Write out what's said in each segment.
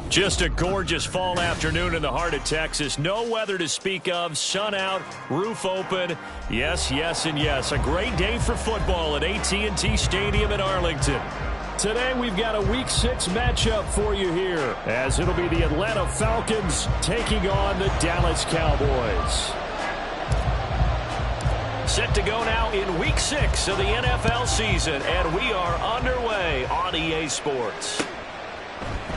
Just a gorgeous fall afternoon in the heart of Texas. No weather to speak of. Sun out, roof open. Yes, yes, and yes. A great day for football at AT&T Stadium in Arlington. Today we've got a Week 6 matchup for you here, as it'll be the Atlanta Falcons taking on the Dallas Cowboys. Set to go now in Week 6 of the NFL season, and we are underway on EA Sports.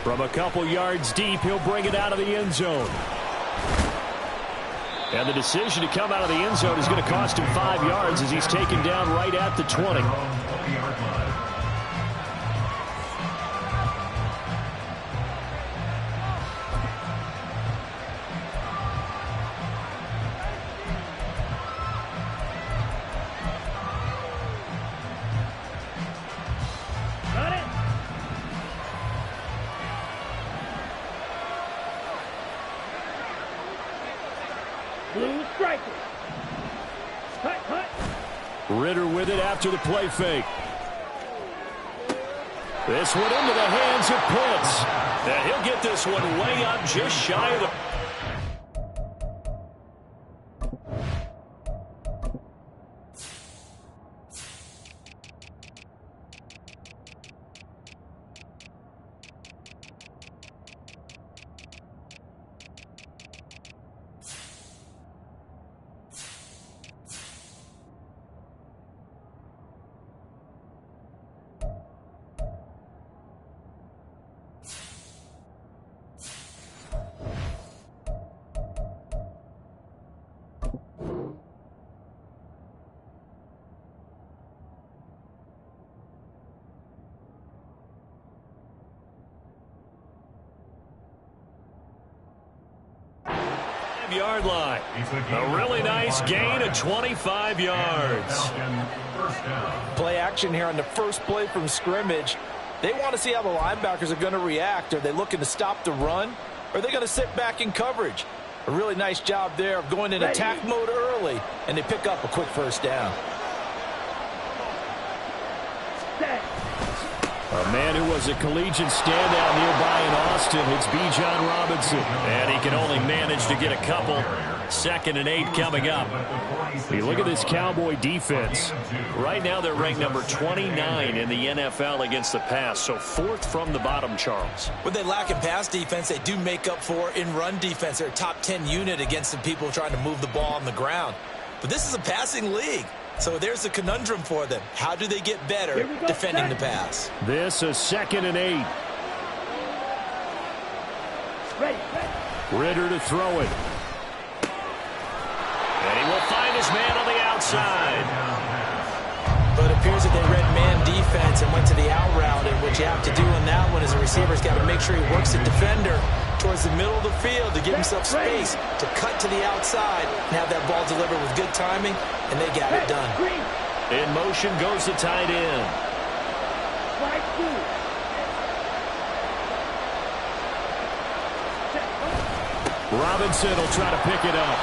From a couple yards deep, he'll bring it out of the end zone. And the decision to come out of the end zone is going to cost him 5 yards as he's taken down right at the 20. Ritter with it after the play fake. This one into the hands of Pitts. And he'll get this one way up just shy of the... Yard line. A really nice gain of 25 yards. Play action here on the first play from scrimmage. They want to see how the linebackers are going to react. Are they looking to stop the run? Or are they going to sit back in coverage? A really nice job there of going in attack mode early, and they pick up a quick first down. A man who was a collegiate standout nearby in Austin, it's Bijan Robinson. And he can only manage to get a couple. 2nd and 8 coming up. Hey, look at this Cowboy defense. Right now they're ranked number 29 in the NFL against the pass. So 4th from the bottom, Charles. When they lack in pass defense, they do make up for in run defense. They're a top 10 unit against the people trying to move the ball on the ground. But this is a passing league. So there's a conundrum for them. How do they get better defending the pass? This is 2nd and 8. Ritter to throw it. And he will find his man on the outside. But it appears that they read man defense and went to the out route. And what you have to do in that one is the receiver's got to make sure he works the defender towards the middle of the field to give himself space to cut to the outside and have that ball delivered with good timing, and they got it done. In motion goes the tight end. Robinson will try to pick it up.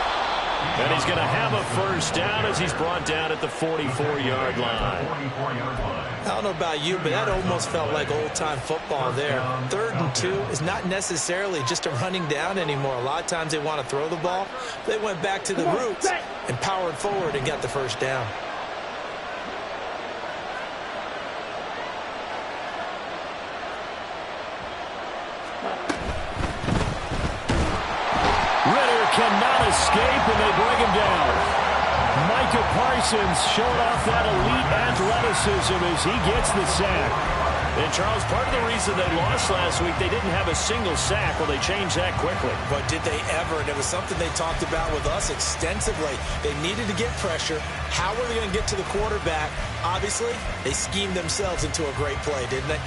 And he's going to have a first down as he's brought down at the 44-yard line. I don't know about you, but that almost felt like old-time football there. 3rd and 2 is not necessarily just a running down anymore. A lot of times they want to throw the ball. They went back to the roots and powered forward and got the first down. Cannot escape, and they bring him down. Micah Parsons showing off that elite athleticism as he gets the sack. And, Charles, part of the reason they lost last week, they didn't have a single sack. Well, they changed that quickly. But did they ever? And it was something they talked about with us extensively. They needed to get pressure. How were they going to get to the quarterback? Obviously, they schemed themselves into a great play, didn't they?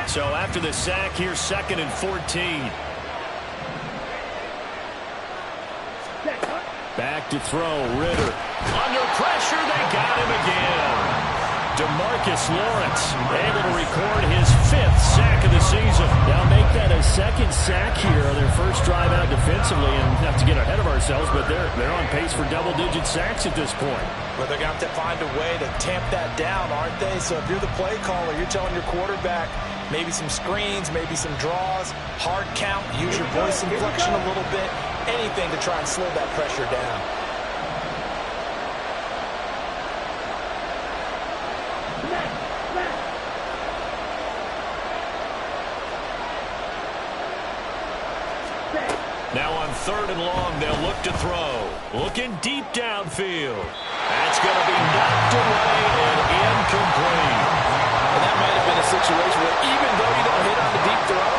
So after the sack, here's 2nd and 14. Back back to throw. Ritter under pressure. They got him again. DeMarcus Lawrence able to record his 5th sack of the season. Now make that a 2nd sack here on their first drive out defensively, and not to get ahead of ourselves, but they're on pace for double-digit sacks at this point. But they're going to have to find a way to tamp that down, aren't they? So if you're the play caller, you're telling your quarterback maybe some screens, maybe some draws, hard count, use your voice inflection a little bit, anything to try and slow that pressure down. Now on 3rd and long, they'll look to throw. Looking deep downfield. That's going to be knocked away and incomplete. And that might have been a situation where even though you don't hit on the deep throw,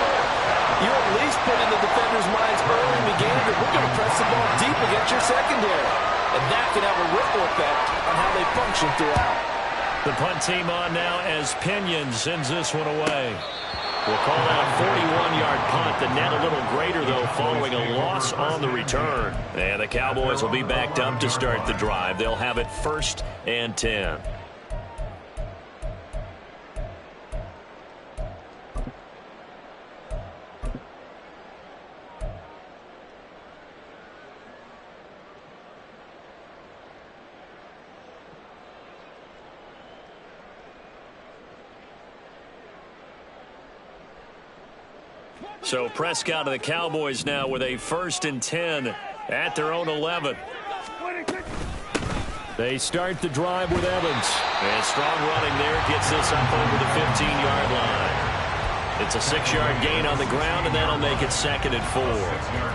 you at least put in the defender's minds early in the game that we're going to press the ball deep against your secondary. And that can have a ripple effect on how they function throughout. The punt team on now as Pinion sends this one away. We'll call that a 41-yard punt. The net a little greater, though, following a loss on the return. And the Cowboys will be backed up to start the drive. They'll have it 1st and 10. So Prescott of the Cowboys now with a 1st and 10 at their own 11. They start the drive with Evans. And strong running there gets this up over the 15-yard line. It's a 6-yard gain on the ground, and that'll make it 2nd and 4.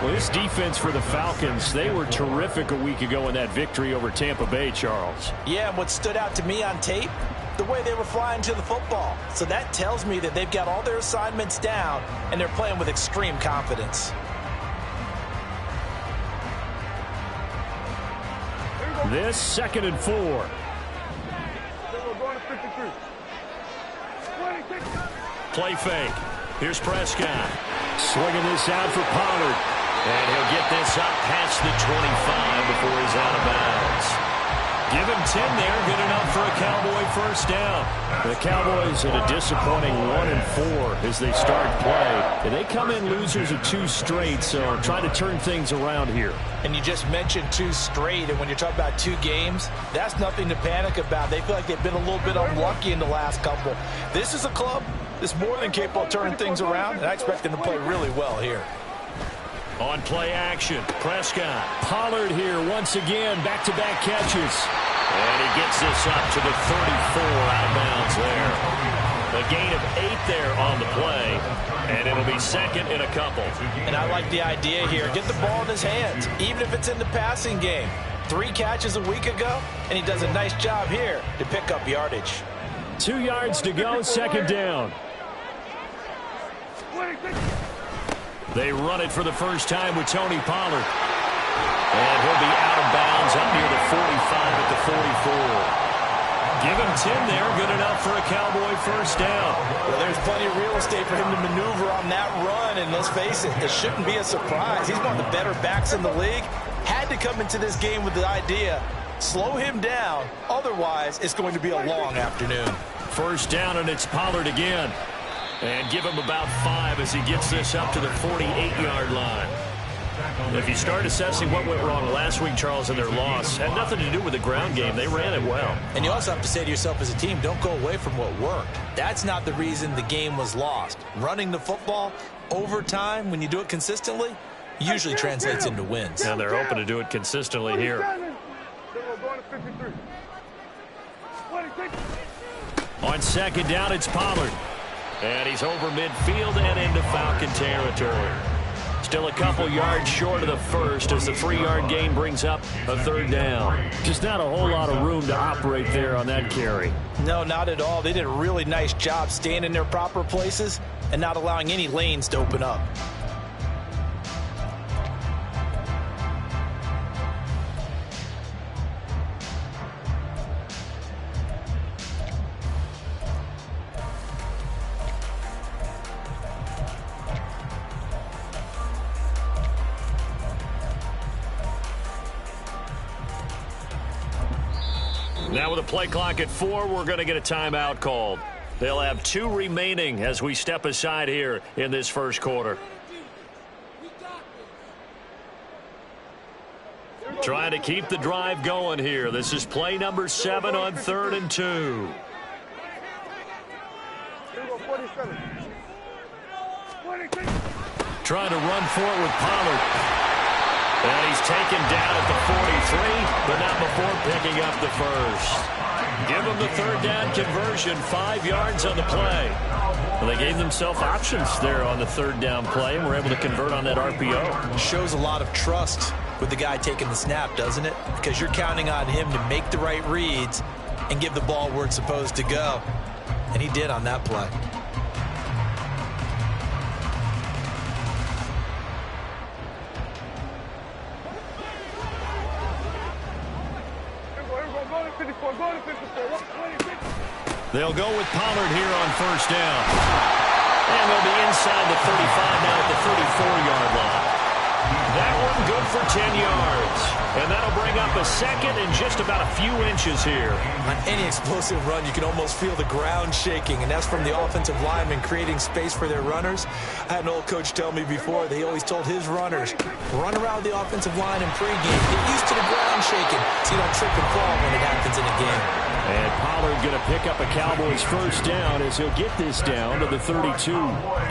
Well, this defense for the Falcons, they were terrific a week ago in that victory over Tampa Bay, Charles. Yeah, and what stood out to me on tape, the way they were flying to the football. So that tells me that they've got all their assignments down and they're playing with extreme confidence. This 2nd and 4. Play fake. Here's Prescott. Swinging this out for Pollard. And he'll get this up past the 25 before he's out of bounds. Give him 10 there. Good enough for a Cowboy 1st down. The Cowboys at a disappointing 1-4 as they start play. And they come in losers of 2 straight, so trying to turn things around here. And you just mentioned 2 straight, and when you're talking about 2 games, that's nothing to panic about. They feel like they've been a little bit unlucky in the last couple. This is a club that's more than capable of turning things around, and I expect them to play really well here. On play action, Prescott. Pollard here once again, back-to-back catches. And he gets this up to the 34 out of bounds there. A gain of 8 there on the play, and it'll be 2nd and a couple. And I like the idea here. Get the ball in his hands, even if it's in the passing game. 3 catches a week ago, and he does a nice job here to pick up yardage. 2 yards to go, 2nd down. They run it for the first time with Tony Pollard. And he'll be out of bounds up near the 45 at the 44. Give him 10 there. Good enough for a Cowboy 1st down. Well, there's plenty of real estate for him to maneuver on that run. And let's face it, it shouldn't be a surprise. He's one of the better backs in the league. Had to come into this game with the idea, slow him down. Otherwise, it's going to be a long afternoon. 1st down, and it's Pollard again. And give him about 5 as he gets this up to the 48-yard line. If you start assessing what went wrong last week, Charles, in their loss, had nothing to do with the ground game. They ran it well. And you also have to say to yourself as a team, don't go away from what worked. That's not the reason the game was lost. Running the football over time, when you do it consistently, usually translates into wins. And they're hoping to do it consistently here. On 2nd down, it's Pollard. And he's over midfield and into Falcon territory. Still a couple yards short of the 1st as the 3-yard gain brings up a 3rd down. Just not a whole lot of room to operate there on that carry. No, not at all. They did a really nice job staying in their proper places and not allowing any lanes to open up. Now with a play clock at 4, we're going to get a timeout called. They'll have 2 remaining as we step aside here in this first quarter. Trying to keep the drive going here. This is play number 7 on 3rd and 2. Trying to run for it with Pollard. And he's taken down at the 43, but not before picking up the first. Give them the 3rd down conversion, 5 yards on the play. Well, they gave themselves options there on the 3rd down play, and were able to convert on that RPO. Shows a lot of trust with the guy taking the snap, doesn't it? Because you're counting on him to make the right reads and give the ball where it's supposed to go. And he did on that play. They'll go with Pollard here on 1st down. And they'll be inside the 35 now at the 34-yard line. That one good for 10 yards. And that'll bring up a 2nd and just about a few inches here. On any explosive run, you can almost feel the ground shaking, and that's from the offensive linemen creating space for their runners. I had an old coach tell me before, they always told his runners, run around the offensive line in pregame. Get used to the ground shaking so you don't trip and fall when it happens in a game. And Pollard going to pick up a Cowboys 1st down as he'll get this down to the 32.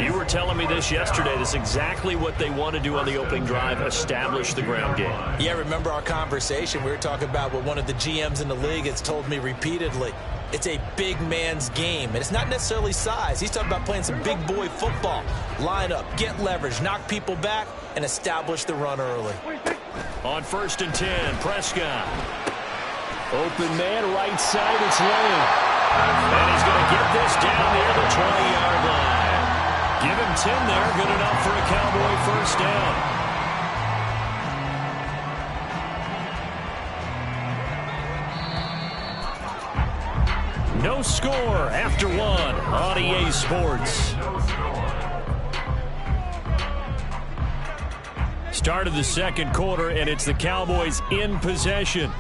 You were telling me this yesterday. This is exactly what they want to do on the opening drive, establish the ground game. Yeah, remember our conversation? We were talking about what one of the GMs in the league has told me repeatedly. It's a big man's game, and it's not necessarily size. He's talking about playing some big boy football. Line up, get leverage, knock people back, and establish the run early. On 1st and 10, Prescott. Open man, right side, it's Lane. And he's going to get this down near the 20-yard line. Give him 10 there, good enough for a Cowboy 1st down. No score after 1 on EA Sports. Start of the 2nd quarter, and it's the Cowboys in possession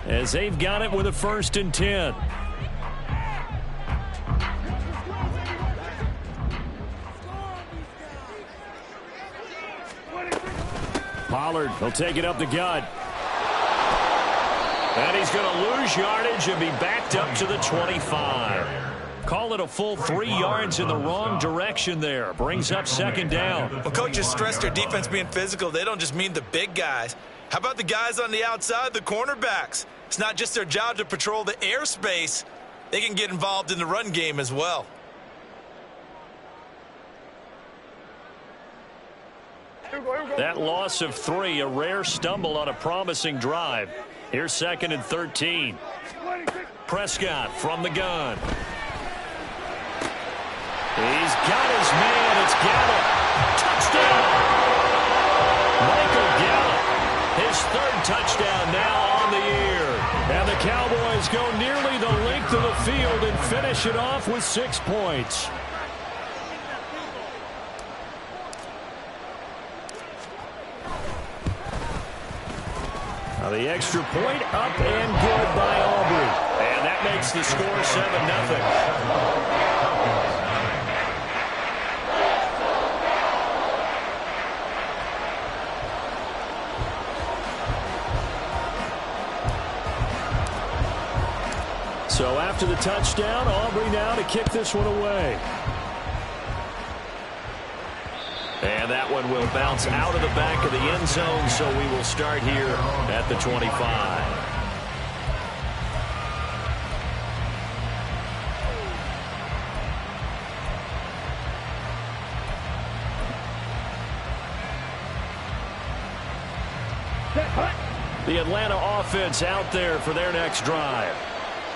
as they've got it with a 1st and 10. Pollard, he'll take it up the gut. And he's going to lose yardage and be backed up to the 25. Call it a full 3 yards in the wrong direction there. Brings up 2nd down. Well, coaches stress their defense being physical. They don't just mean the big guys. How about the guys on the outside, the cornerbacks? It's not just their job to patrol the airspace. They can get involved in the run game as well. That loss of 3, a rare stumble on a promising drive. Here's 2nd and 13. Prescott from the gun. He's got his man. It's Gallup. Touchdown. Michael Gallup. His 3rd touchdown now on the year. And the Cowboys go nearly the length of the field and finish it off with 6 points. Now the extra point up and good by Aubrey. And that makes the score 7-0. So after the touchdown, Aubrey now to kick this one away. And that one will bounce out of the back of the end zone, so we will start here at the 25. The Atlanta offense out there for their next drive.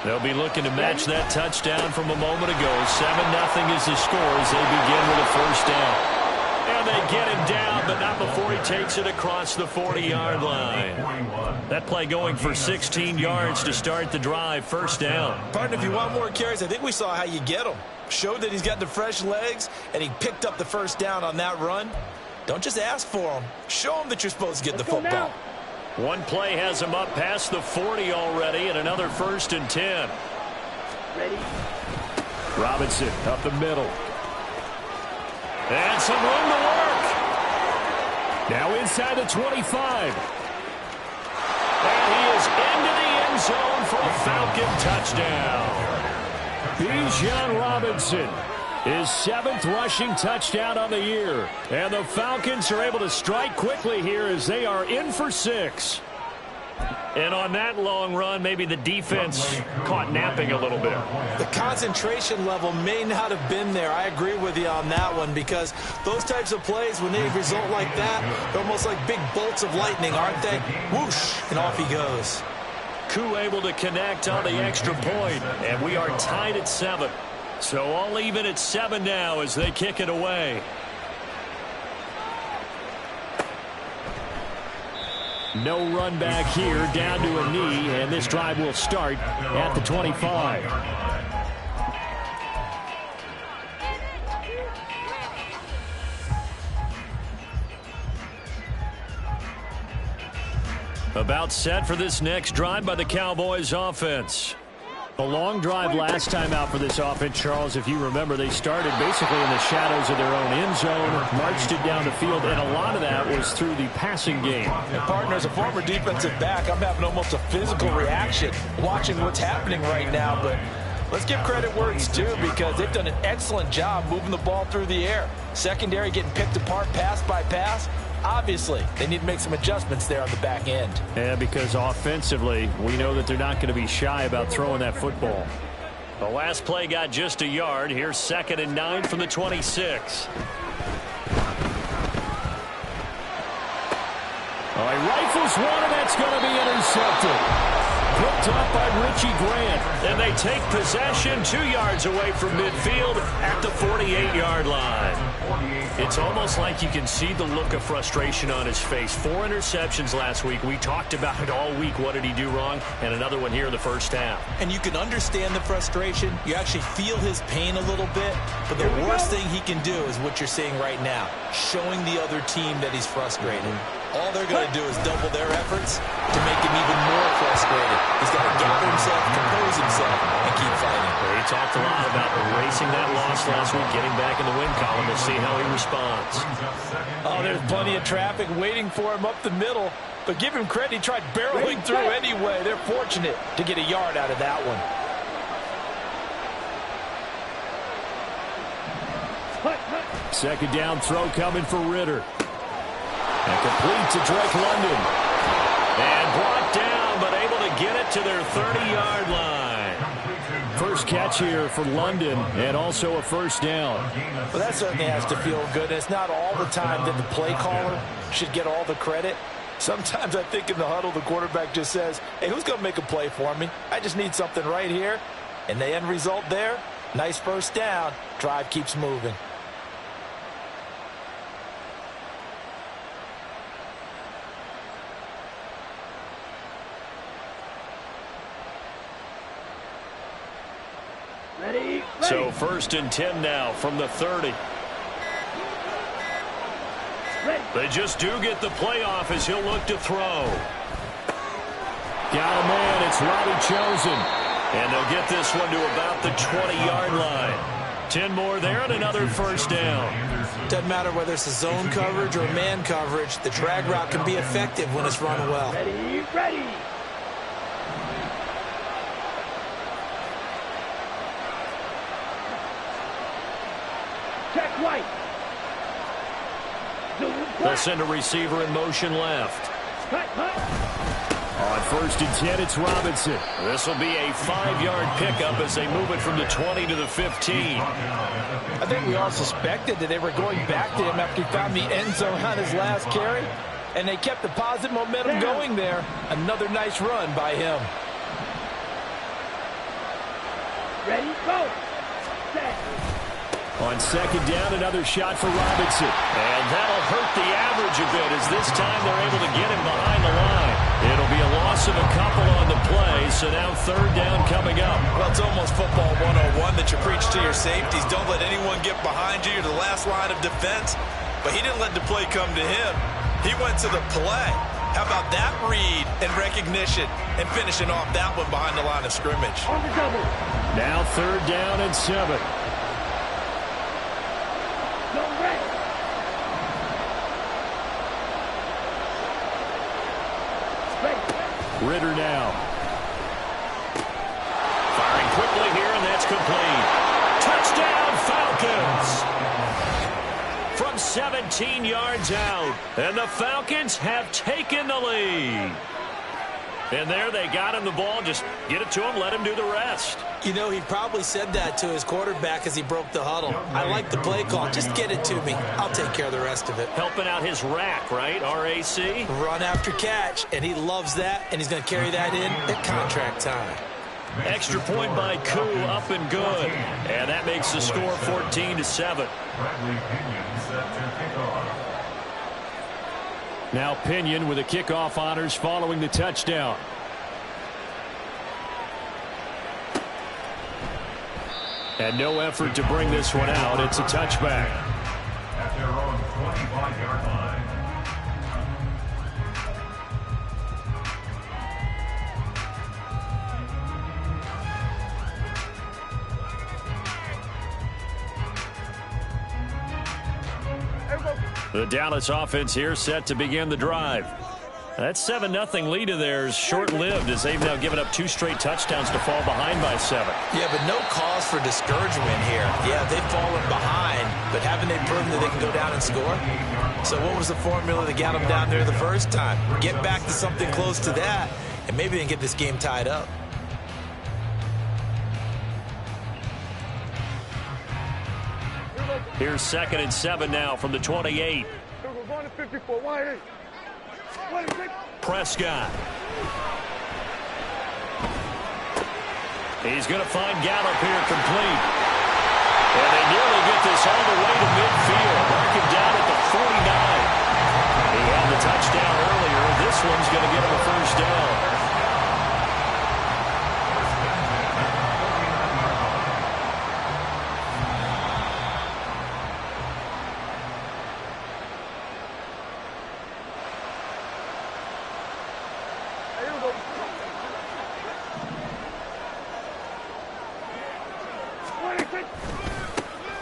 They'll be looking to match that touchdown from a moment ago. 7-0 is the score as they begin with a 1st down. And they get him down, but not before he takes it across the 40-yard line. That play going for 16 yards to start the drive. 1st down. Partner, if you want more carries, I think we saw how you get him. Showed that he's got the fresh legs, and he picked up the 1st down on that run. Don't just ask for him. Show him that you're supposed to get the football. One play has him up past the 40 already, and another 1st and 10. Ready? Robinson up the middle. And some room to work. Now inside the 25. And he is into the end zone for a Falcon touchdown. Bijan Robinson, his 7th rushing touchdown on the year. And the Falcons are able to strike quickly here as they are in for 6. And on that long run, maybe the defense caught napping a little bit. The concentration level may not have been there. I agree with you on that one, because those types of plays, when they result like that, they're almost like big bolts of lightning, aren't they? Whoosh, and off he goes. Koo able to connect on the extra point, and we are tied at 7. So all even at 7 now as they kick it away. No run back here, down to a knee, and this drive will start at the 25. About set for this next drive by the Cowboys offense. A long drive last time out for this offense, Charles. If you remember, they started basically in the shadows of their own end zone, marched it down the field, and a lot of that was through the passing game. And partner, as a former defensive back, I'm having almost a physical reaction watching what's happening right now. But let's give credit where it's due, because they've done an excellent job moving the ball through the air. Secondary getting picked apart pass by pass. Obviously, they need to make some adjustments there on the back end. Yeah, because offensively, we know that they're not going to be shy about throwing that football. The last play got just a yard. Here's 2nd and 9 from the 26. All right, rifles one, and that's going to be intercepted. Picked up by Richie Grant. And they take possession 2 yards away from midfield at the 48-yard line. It's almost like you can see the look of frustration on his face. 4 interceptions last week. We talked about it all week. What did he do wrong? And another one here in the first half. And you can understand the frustration. You actually feel his pain a little bit. But the worst thing he can do is what you're seeing right now, showing the other team that he's frustrated. All they're going to do is double their efforts to make him even more frustrated. He's got to gather himself, compose himself, and keep fighting. He talked a lot about erasing that loss last week, getting back in the win column. We'll see how he responds. Oh, there's plenty of traffic waiting for him up the middle. But give him credit, he tried barreling through anyway. They're fortunate to get a yard out of that one. Second down throw coming for Ritter. And complete to Drake London. And brought down, but able to get it to their 30-yard line. First catch here for London, and also a first down. Well, that certainly has to feel good. It's not all the time that the play caller should get all the credit. Sometimes I think in the huddle, the quarterback just says, hey, who's going to make a play for me? I just need something right here. And the end result there, nice first down. Drive keeps moving. Ready? So 1st and 10 now from the 30. They just do get the playoff as he'll look to throw. Got a man, it's Robbie Chosen. And they'll get this one to about the 20-yard line. 10 more there and another first down. Doesn't matter whether it's a zone coverage or man coverage, the drag route can be effective when it's run well. Ready? Ready? Check white. They'll send a receiver in motion left. On 1st and 10, it's Robinson. This will be a 5-yard pickup as they move it from the 20 to the 15. I think we all suspected that they were going back to him after he found the end zone on his last carry, and they kept the positive momentum going there. Another nice run by him. Ready? Go. Set. On 2nd down, another shot for Robinson. And that'll hurt the average a bit as this time they're able to get him behind the line. It'll be a loss of a couple on the play, so now 3rd down coming up. Well, it's almost football 101 that you preach to your safeties. Don't let anyone get behind you. You're the last line of defense. But he didn't let the play come to him. He went to the play. How about that read and recognition and finishing off that one behind the line of scrimmage? On the double. Now 3rd down and 7. No rest. Straight. Ritter now. Firing quickly here, and that's complete. Touchdown, Falcons! From 17 yards out, and the Falcons have taken the lead. And there they got him the ball. Just get it to him, let him do the rest. You know, he probably said that to his quarterback as he broke the huddle. I like the play call. Just get it to me. I'll take care of the rest of it. Helping out his rack, right? RAC? Run after catch, and he loves that, and he's going to carry that in at contract time. Extra point by Koo, up and good. And that makes the score 14-7. Now Pinion with the kickoff honors following the touchdown. And no effort to bring this one out. It's a touchback. At their own 25-yard line. The Dallas offense here set to begin the drive. That 7-0 lead of theirs short-lived as they've now given up 2 straight touchdowns to fall behind by 7. Yeah, but no cause for discouragement here. Yeah, they've fallen behind, but haven't they proven that they can go down and score? So what was the formula that got them down there the first time? Get back to something close to that, and maybe they can get this game tied up. Here's 2nd and 7 now from the 28. Prescott. He's going to find Gallup here complete. And they nearly get this all the way to midfield. Mark him down at the 49. He had the touchdown earlier. This one's going to get him a first down.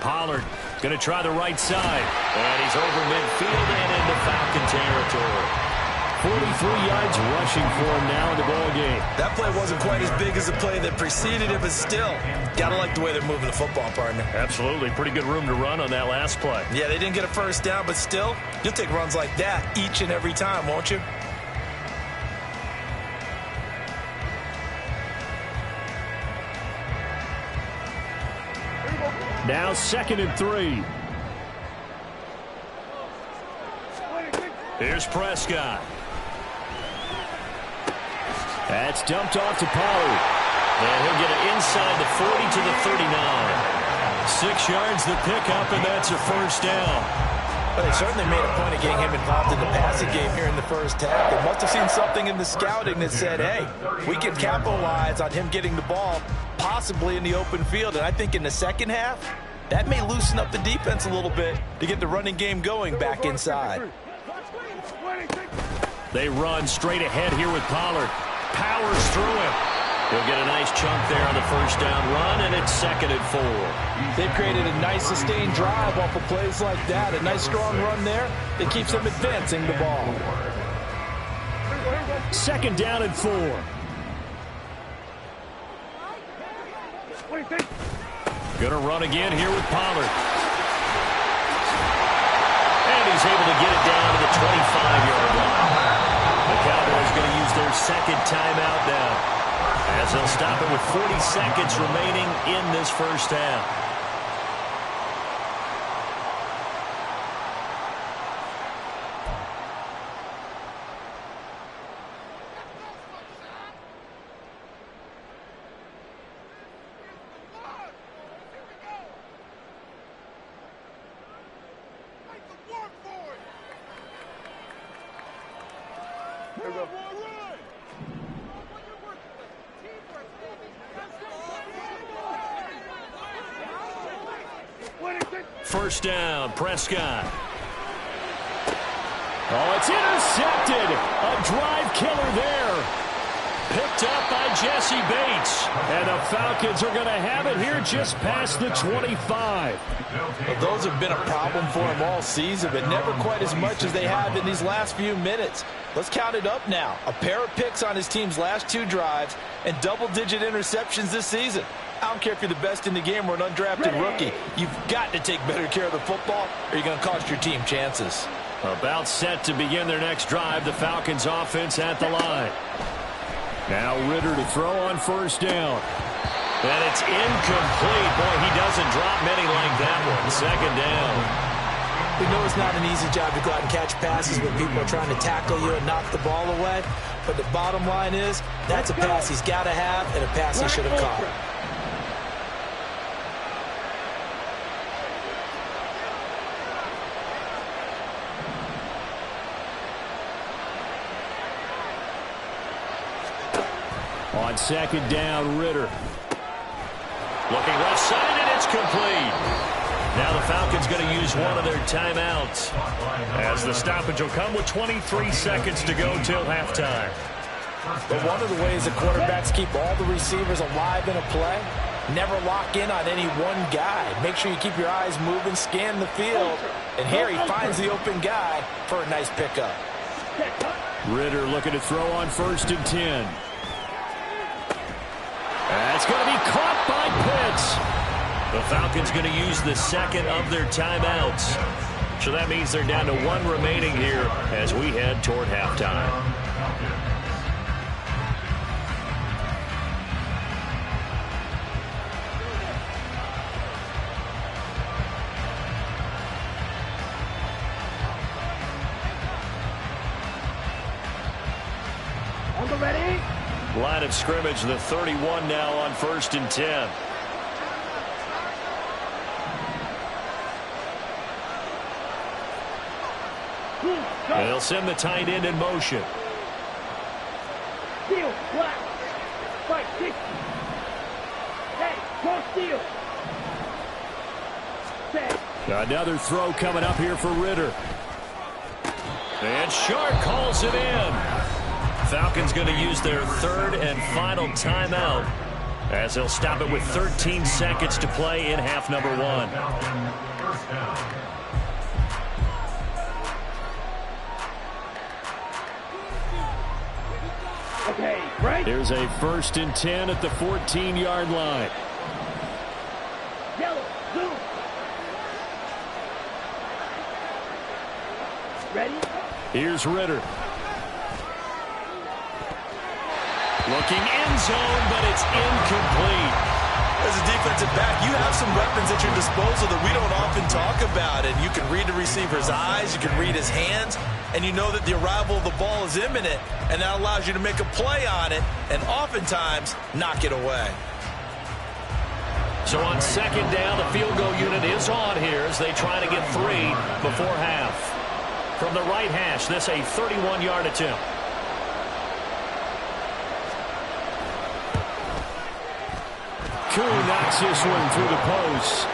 Pollard going to try the right side. And he's over midfield and into Falcon territory. 43 yards rushing for him now in the ball game. That play wasn't quite as big as the play that preceded it, but still, gotta like the way they're moving the football, partner. Absolutely. Pretty good room to run on that last play. Yeah, they didn't get a first down, but still, you'll take runs like that each and every time, won't you? Now 2nd and 3. Here's Prescott. That's dumped off to Pollard. And he'll get it inside the 40 to the 39. 6 yards the pickup, and that's a first down. Well, they certainly made a point of getting him involved in the passing game here in the first half. They must have seen something in the scouting that said, hey, we can capitalize on him getting the ball possibly in the open field. And I think in the second half, that may loosen up the defense a little bit to get the running game going back inside. They run straight ahead here with Pollard. Powers through him. He'll get a nice chunk there on the first down run, and it's 2nd and 4. They've created a nice sustained drive off of plays like that. A nice strong run there that keeps them advancing the ball. 2nd down and 4. Going to run again here with Pollard. And he's able to get it down to the 25-yard line. The Cowboys going to use their 2nd timeout now, as they'll stop it with 40 seconds remaining in this first half. First down, Prescott. Oh, it's intercepted. A drive killer there. Picked up by Jesse Bates. And the Falcons are going to have it here just past the 25. Well, those have been a problem for them all season, but never quite as much as they have in these last few minutes. Let's count it up now. A pair of picks on his team's last 2 drives and double-digit interceptions this season. I don't care if you're the best in the game or an undrafted rookie. You've got to take better care of the football or you're going to cost your team chances. About set to begin their next drive. The Falcons offense at the line. Now Ritter to throw on first down. And it's incomplete. Boy, he doesn't drop many like that one. Second down. We know it's not an easy job to go out and catch passes when people are trying to tackle you and knock the ball away. But the bottom line is, that's a pass he's got to have and a pass he should have caught. On second down, Ritter. Looking left side, and it's complete. Now the Falcons going to use one of their timeouts, as the stoppage will come with 23 seconds to go till halftime. But one of the ways the quarterbacks keep all the receivers alive in a play, never lock in on any one guy. Make sure you keep your eyes moving, scan the field. And here he finds the open guy for a nice pickup. Ritter looking to throw on first and 10. That's going to be caught by Pitts. The Falcons going to use the second of their timeouts. So that means they're down to 1 remaining here as we head toward halftime. On the ready? Line of scrimmage, the 31 now on first and 10. And they'll send the tight end in motion. Steal, black. Fight, 60. Hey, go steal. Set. Another throw coming up here for Ritter. And Sharp calls it in. Falcons going to use their third and final timeout as they'll stop it with 13 seconds to play in half number 1. Okay, right. Here's a first and 10 at the 14-yard line. Yellow, blue. Ready? Here's Ritter. Looking end zone, but it's incomplete. As a defensive back, you have some weapons at your disposal that we don't often talk about. And you can read the receiver's eyes, you can read his hands, and you know that the arrival of the ball is imminent, and that allows you to make a play on it and oftentimes knock it away. So on second down, the field goal unit is on here as they try to get 3 before half. From the right hash, this a 31-yard attempt. Koo knocks this one through the post.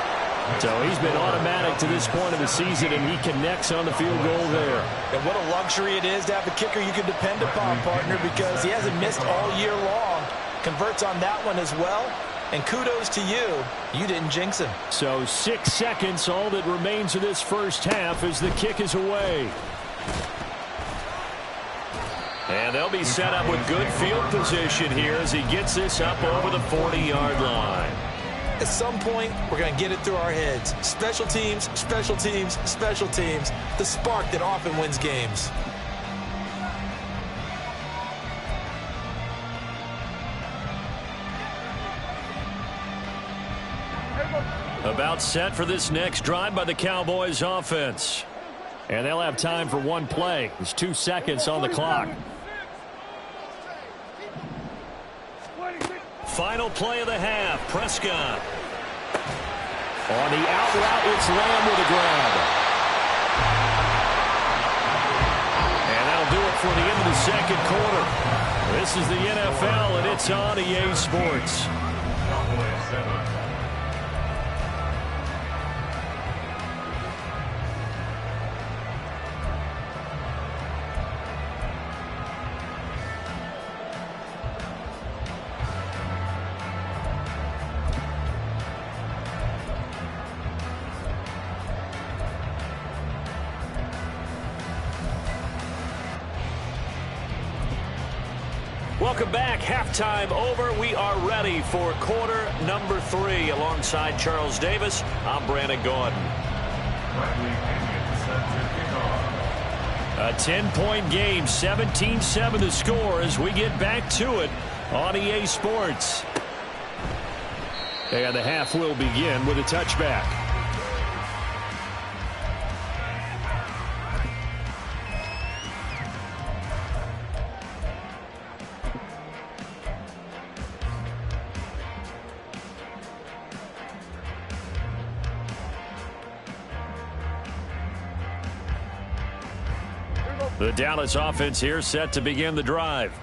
So he's been automatic to this point of the season, and he connects on the field goal there. And what a luxury it is to have a kicker you can depend upon, partner, because he hasn't missed all year long. Converts on that one as well. And kudos to you. You didn't jinx him. So 6 seconds, all that remains of this first half as the kick is away. And they'll be set up with good field position here as he gets this up over the 40-yard line. At some point, we're going to get it through our heads. Special teams, special teams, special teams. The spark that often wins games. About set for this next drive by the Cowboys offense. And they'll have time for one play. There's 2 seconds on the clock. Final play of the half. Prescott. On the out route, it's Lamb with a grab. And that'll do it for the end of the second quarter. This is the NFL, and it's on EA Sports. Welcome back. Halftime over. We are ready for quarter number 3. Alongside Charles Davis, I'm Brandon Gordon. A 10-point game, 17-7 the score as we get back to it on EA Sports. And the half will begin with a touchback. The Dallas offense here set to begin the drive.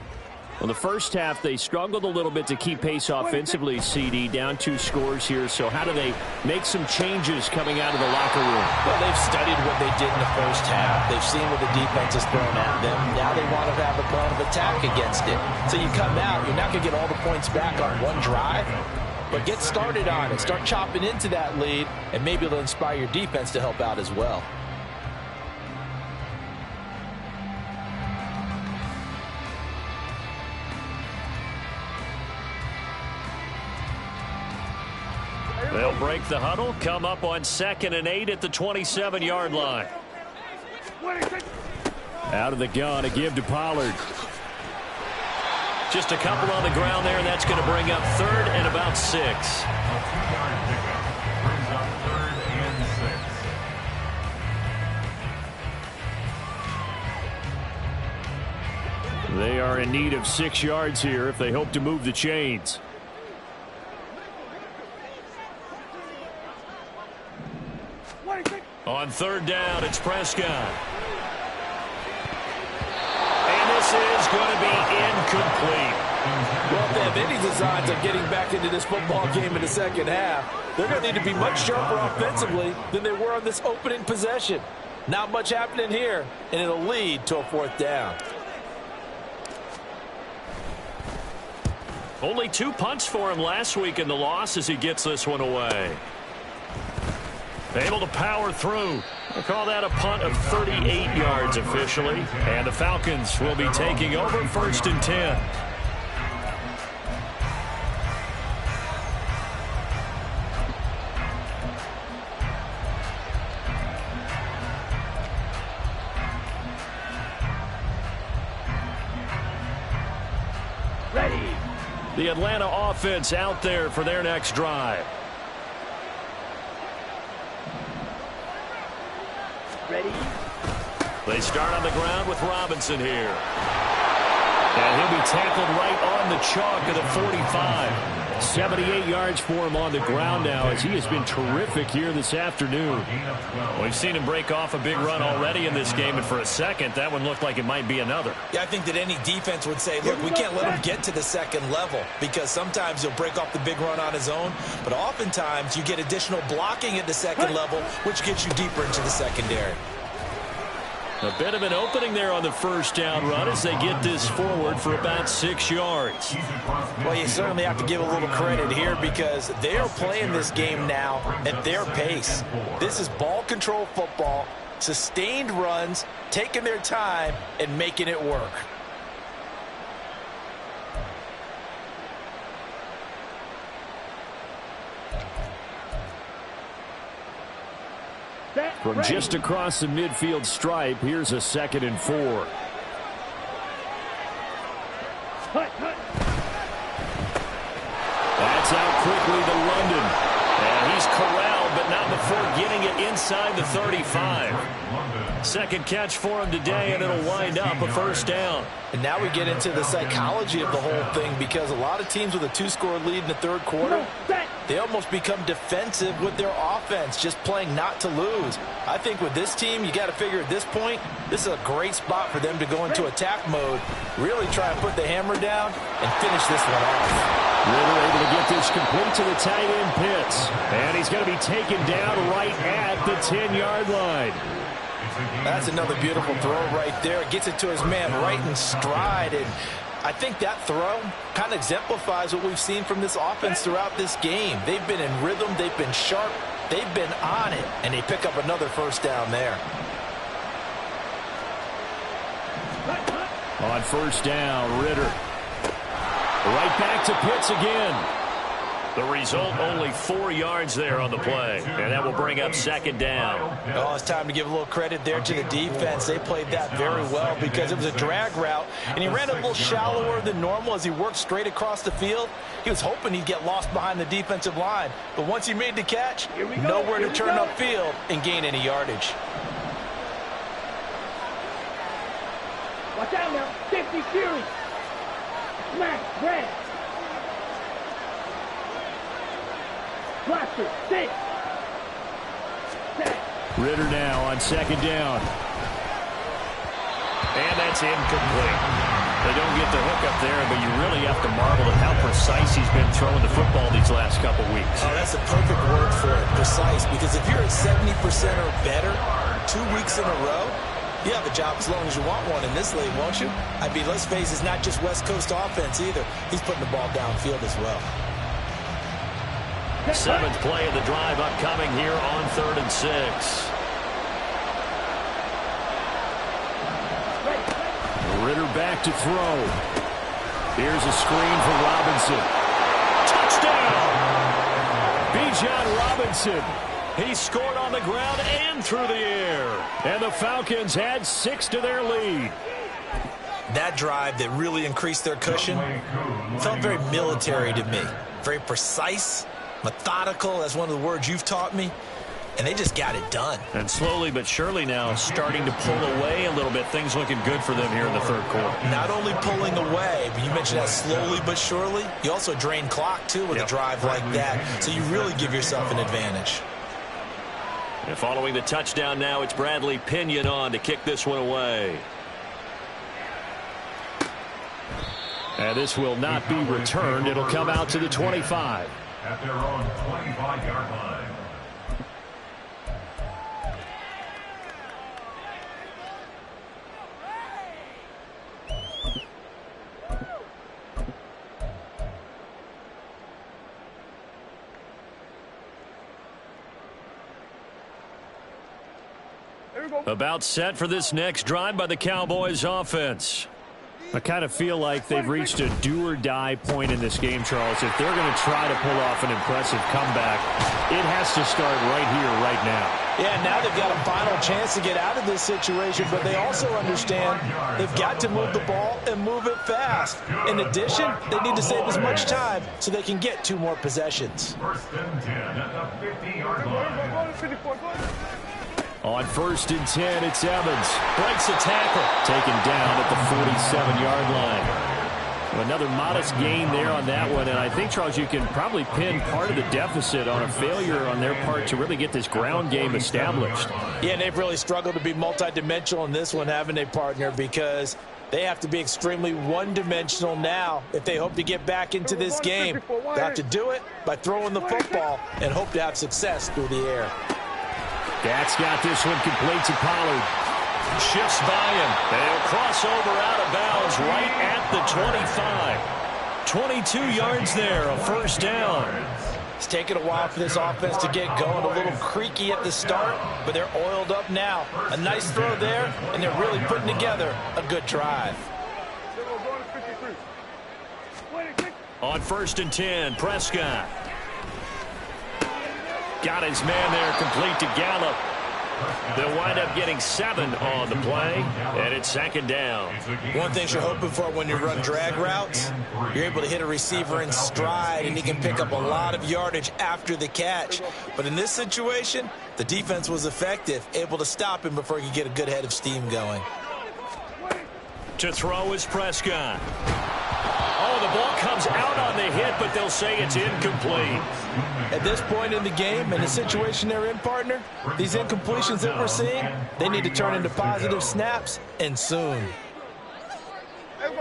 Well, the first half, they struggled a little bit to keep pace offensively, CD, down 2 scores here. So how do they make some changes coming out of the locker room? Well, they've studied what they did in the first half. They've seen what the defense has thrown at them. Now they want to have a plan of attack against it. So you come out, you're not going to get all the points back on one drive, but get started on it. Start chopping into that lead, and maybe it'll inspire your defense to help out as well. They'll break the huddle, come up on 2nd and 8 at the 27-yard line. Out of the gun, a give to Pollard. Just a couple on the ground there, and that's going to bring up 3rd and about 6. A 2-yard pickup brings up 3rd and 6. They are in need of 6 yards here if they hope to move the chains. On 3rd down, it's Prescott. And this is going to be incomplete. Well, if they have any designs of getting back into this football game in the second half, they're going to need to be much sharper offensively than they were on this opening possession. Not much happening here, and it'll lead to a 4th down. Only 2 punts for him last week in the loss as he gets this one away. Able to power through. We'll call that a punt of 38 yards officially. And the Falcons will be taking over 1st and 10. Ready. The Atlanta offense out there for their next drive. Ready. They start on the ground with Robinson here. And he'll be tackled right on the chalk of the 45. 78 yards for him on the ground now as he has been terrific here this afternoon. We've seen him break off a big run already in this game, and for a second, that one looked like it might be another. Yeah, I think that any defense would say, look, we can't let him get to the second level because sometimes he'll break off the big run on his own, but oftentimes you get additional blocking at the second level, which gets you deeper into the secondary. A bit of an opening there on the 1st down run as they get this forward for about 6 yards. Well, you certainly have to give a little credit here because they are playing this game now at their pace. This is ball control football, sustained runs, taking their time, and making it work. From just across the midfield stripe, here's a 2nd and 4. That's out quickly to London. And he's corralled, but not before getting it inside the 35. 2nd catch for him today, and it'll wind up a 1st down. And now we get into the psychology of the whole thing because a lot of teams with a 2-score lead in the 3rd quarter, they almost become defensive with their offense, just playing not to lose. I think with this team, you got to figure at this point, this is a great spot for them to go into attack mode, really try and put the hammer down and finish this one off. Ritter able to get this complete to the tight end Pitts. And he's going to be taken down right at the 10-yard line. That's another beautiful throw right there. Gets it to his man right in stride. And I think that throw kind of exemplifies what we've seen from this offense throughout this game. They've been in rhythm. They've been sharp. They've been on it. And they pick up another 1st down there. On 1st down, Ritter. Right back to Pitts again. The result, only 4 yards there on the play. And that will bring up second down. Oh, it's time to give a little credit there to the defense. They played that very well because it was a drag route, and he ran a little shallower than normal as he worked straight across the field. He was hoping he'd get lost behind the defensive line. But once he made the catch, nowhere to turn upfield and gain any yardage. Watch out now. 50 Fury. Smack. Red. Blaster. 6. Ritter now on second down. And that's incomplete. They don't get the hook up there, but you really have to marvel at how precise he's been throwing the football these last couple weeks. Oh, that's a perfect word for it, precise, because if you're at 70% or better 2 weeks in a row, you have a job as long as you want one in this league, won't you? I mean, let's face it, it's not just West Coast offense either. He's putting the ball downfield as well. 7th play of the drive upcoming here on 3rd and 6. Ritter back to throw. Here's a screen for Robinson. Touchdown! Bijan Robinson. He scored on the ground and through the air. And the Falcons had 6 to their lead. That drive that really increased their cushion felt very military to me. Very precise, methodical. That's one of the words you've taught me. And they just got it done. And slowly but surely now starting to pull away a little bit. Things looking good for them here in the 3rd quarter. Not only pulling away, but you mentioned that slowly but surely. You also drain clock, too, with a drive like that. So you really give yourself an advantage. And following the touchdown now, it's Bradley Pinion on to kick this one away. And this will not be returned. It'll come out to the 25. At their own 25-yard line. About set for this next drive by the Cowboys offense. I kind of feel like they've reached a do-or-die point in this game, Charles. If they're going to try to pull off an impressive comeback, it has to start right here, right now. Yeah, now they've got a final chance to get out of this situation, but they also understand they've got to move the ball and move it fast. In addition, they need to save as much time so they can get 2 more possessions. 1st and 10 at the 50-yard line. On 1st and 10, it's Evans. Breaks a tackle. Taken down at the 47-yard line. Another modest gain there on that one. And I think, Charles, you can probably pin part of the deficit on a failure on their part to really get this ground game established. Yeah, and they've really struggled to be multidimensional in this one, haven't they, partner? Because they have to be extremely one-dimensional now if they hope to get back into this game. They have to do it by throwing the football and hope to have success through the air. That's got this one complete to Pollard. Shifts by him. They'll cross over out of bounds right at the 25. 22 yards there, a 1st down. It's taken a while for this offense to get going. A little creaky at the start, but they're oiled up now. A nice throw there, and they're really putting together a good drive. On 1st and 10, Prescott. Got his man there, complete to Gallup. They'll wind up getting 7 on the play, and it's 2nd down. One thing you're hoping for when you run drag routes, you're able to hit a receiver in stride, and he can pick up a lot of yardage after the catch. But in this situation, the defense was effective, able to stop him before he could get a good head of steam going. To throw is Prescott. Oh, the ball comes out on the hit, but they'll say it's incomplete. At this point in the game, and the situation they're in, partner, these incompletions that we're seeing, they need to turn into positive snaps, and soon.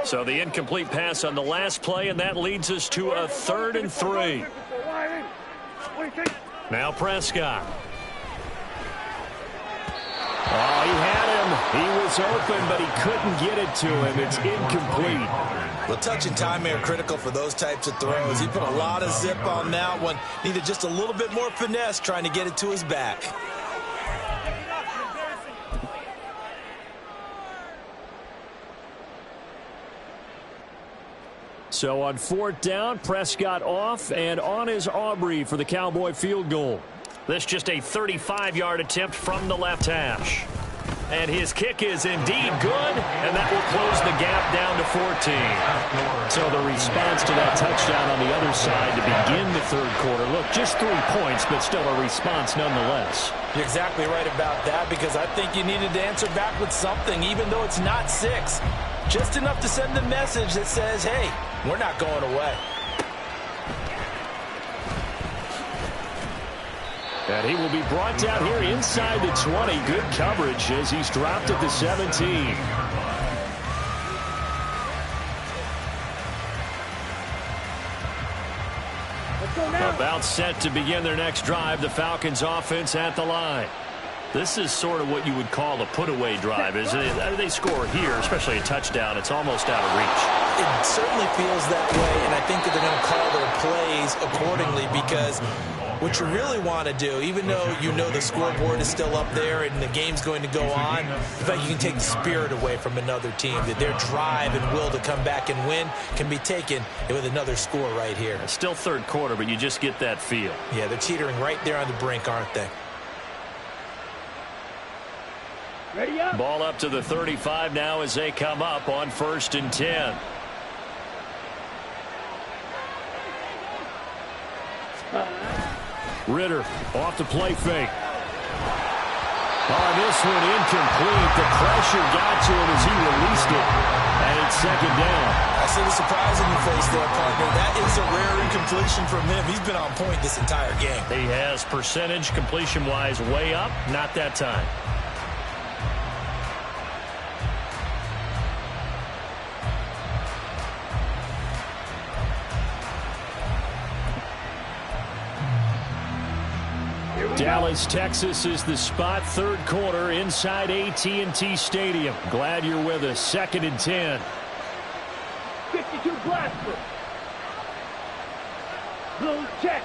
So the incomplete pass on the last play, and that leads us to a 3rd and 3. Now Prescott. Oh, he had him. He was open, but he couldn't get it to him. It's incomplete. Well, touch and time are critical for those types of throws. He put a lot of zip on that one. Needed just a little bit more finesse trying to get it to his back. So on 4th down, Prescott off, and on is Aubrey for the Cowboy field goal. This just a 35-yard attempt from the left hash. And his kick is indeed good, and that will close the gap down to 14. So the response to that touchdown on the other side to begin the third quarter. Look, just 3 points, but still a response nonetheless. You're exactly right about that, because I think you needed to answer back with something, even though it's not 6. Just enough to send a message that says, hey, we're not going away. And he will be brought down here inside the 20. Good coverage as he's dropped at the 17. About set to begin their next drive. The Falcons offense at the line. This is sort of what you would call a put-away drive. As they score here, especially a touchdown, it's almost out of reach. It certainly feels that way, and I think that they're going to call their plays accordingly, because what you really want to do, even though you know the scoreboard is still up there and the game's going to go on, in fact, you can take the spirit away from another team, that their drive and will to come back and win can be taken with another score right here. It's still third quarter, but you just get that feel. Yeah, they're teetering right there on the brink, aren't they? Ready up. Ball up to the 35 now as they come up on 1st and 10. Ritter off the play fake. On this one, incomplete. The pressure got to him as he released it. And it's 2nd down. I see the surprise in your face there, partner. That is a rare incompletion from him. He's been on point this entire game. He has percentage completion-wise way up. Not that time. Dallas, Texas is the spot. Third quarter inside AT&T Stadium. Glad you're with us. 2nd and 10. 52 Blaster. Blue check.